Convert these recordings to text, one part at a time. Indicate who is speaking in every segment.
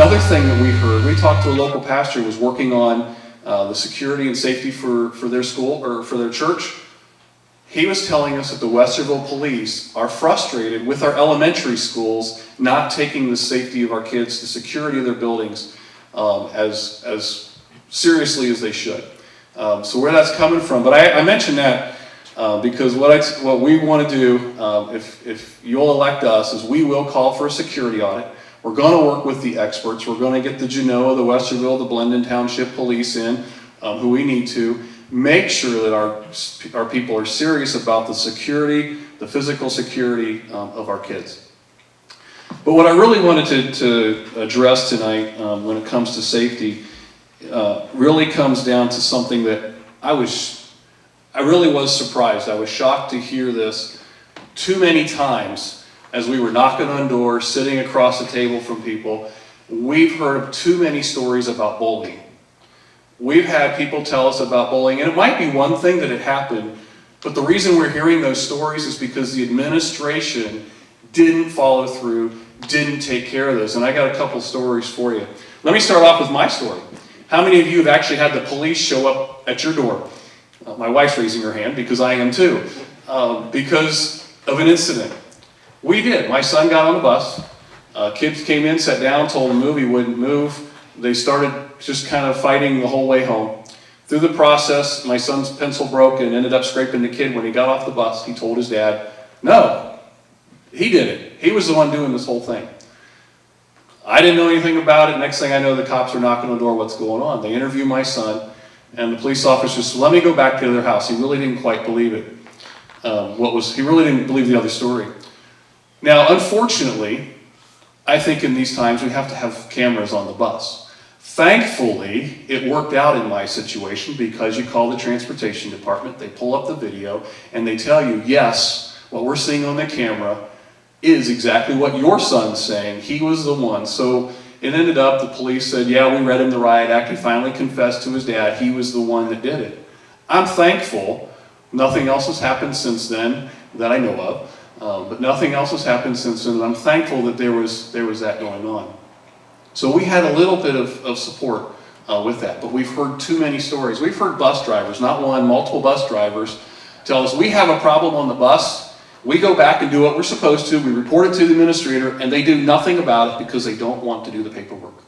Speaker 1: Another thing that we heard, we talked to a local pastor who was working on the security and safety for their school or for their church. He was telling us that the Westerville police are frustrated with our elementary schools not taking the safety of our kids, the security of their buildings, as seriously as they should. So where that's coming from, but I mentioned that because what we want to do, if you'll elect us, is we will call for a security audit. We're going to work with the experts. We're going to get the Genoa, the Westerville, the Blendon Township Police in, who we need to. Make sure that our people are serious about the security, the physical security of our kids. But what I really wanted to address tonight when it comes to safety really comes down to something that I really was surprised. I was shocked to hear this too many times as we were knocking on doors, sitting across the table from people. We've heard too many stories about bullying. We've had people tell us about bullying, and it might be one thing that had happened, but the reason we're hearing those stories is because the administration didn't follow through, didn't take care of this. And I got a couple stories for you. Let me start off with my story. How many of you have actually had the police show up at your door? My wife's raising her hand because I am too, because of an incident. We did. My son got on the bus. Kids came in, sat down, told him to move. He wouldn't move. They started just kind of fighting the whole way home. Through the process, my son's pencil broke and ended up scraping the kid. When he got off the bus, he told his dad, no, he did it. He was the one doing this whole thing. I didn't know anything about it. Next thing I know, the cops are knocking on the door. What's going on? They interview my son, and the police officer says, let me go back to their house. He really didn't quite believe it. He really didn't believe the other story. Now, unfortunately, I think in these times we have to have cameras on the bus. Thankfully, it worked out in my situation because you call the transportation department, they pull up the video, and they tell you, yes, what we're seeing on the camera is exactly what your son's saying. He was the one. So it ended up, the police said, yeah, we read him the riot act. He finally confessed to his dad. He was the one that did it. I'm thankful. Nothing else has happened since then that I know of. But nothing else has happened since then. I'm thankful that there was that going on. So we had a little bit of support with that, but we've heard too many stories. We've heard bus drivers, not one, multiple bus drivers, tell us we have a problem on the bus. We go back and do what we're supposed to. We report it to the administrator, and they do nothing about it because they don't want to do the paperwork.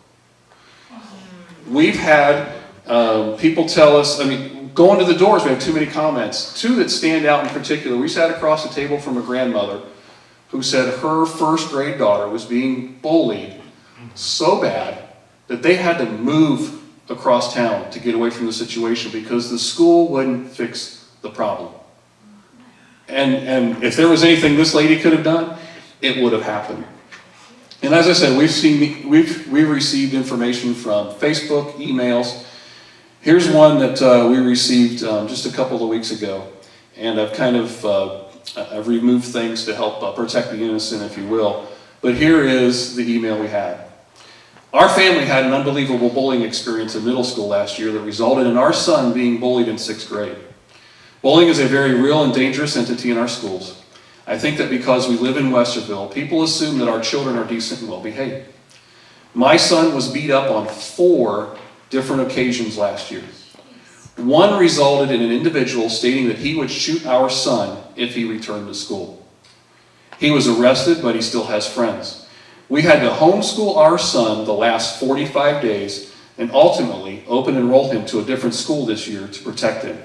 Speaker 1: We've had people tell us, going to the doors, we have too many comments. Two that stand out in particular. We sat across the table from a grandmother who said her first grade daughter was being bullied so bad that they had to move across town to get away from the situation because the school wouldn't fix the problem. And if there was anything this lady could have done, it would have happened. And as I said, we've received information from Facebook, emails. Here's one that we received just a couple of weeks ago, and I've removed things to help protect the innocent, if you will. But here is the email we had. Our family had an unbelievable bullying experience in middle school last year that resulted in our son being bullied in 6th grade. Bullying is a very real and dangerous entity in our schools. I think that because we live in Westerville, people assume that our children are decent and well behaved. My son was beat up on 4 different occasions last year. One resulted in an individual stating that he would shoot our son if he returned to school. He was arrested, but he still has friends. We had to homeschool our son the last 45 days and ultimately open enroll him to a different school this year to protect him.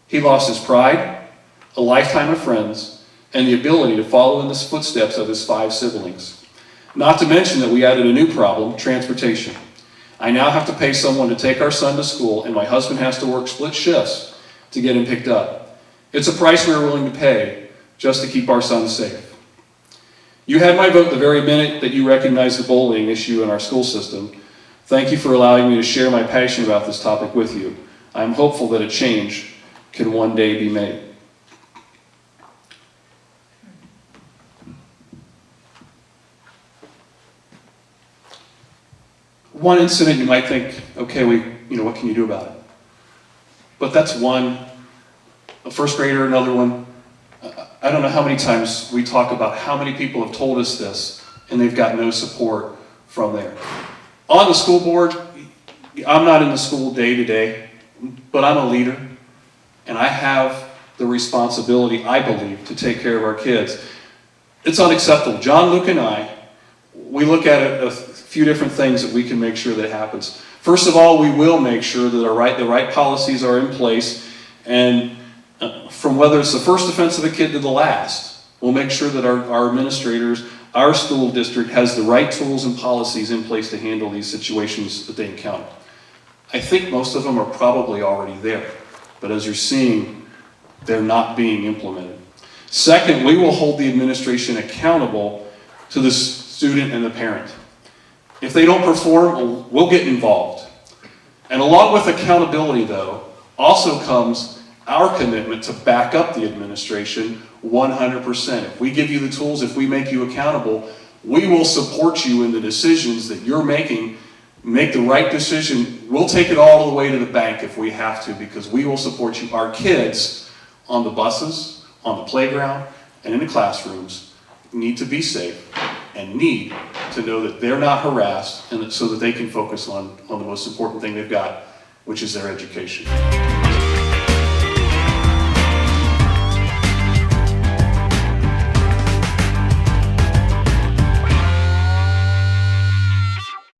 Speaker 1: He lost his pride, a lifetime of friends, and the ability to follow in the footsteps of his 5 siblings. Not to mention that we added a new problem, transportation. I now have to pay someone to take our son to school, and my husband has to work split shifts to get him picked up. It's a price we're willing to pay just to keep our son safe. You had my vote the very minute that you recognized the bullying issue in our school system. Thank you for allowing me to share my passion about this topic with you. I am hopeful that a change can one day be made. One incident you might think, okay, what can you do about it? But that's one. A first grader, another one. I don't know how many times we talk about how many people have told us this and they've got no support from there. On the school board, I'm not in the school day to day, but I'm a leader, and I have the responsibility, I believe, to take care of our kids. It's unacceptable. John, Luke, and I, we look at a few different things that we can make sure that happens. First of all, we will make sure that the right policies are in place, and from whether it's the first offense of a kid to the last, we'll make sure that our administrators, our school district has the right tools and policies in place to handle these situations that they encounter. I think most of them are probably already there, but as you're seeing, they're not being implemented. Second, we will hold the administration accountable to the student and the parent. If they don't perform, we'll get involved. And along with accountability, though, also comes our commitment to back up the administration 100%. If we give you the tools, if we make you accountable, we will support you in the decisions that you're making. Make the right decision. We'll take it all the way to the bank if we have to, because we will support you. Our kids on the buses, on the playground, and in the classrooms need to be safe and need to know that they're not harassed, and so that they can focus on the most important thing they've got, which is their education.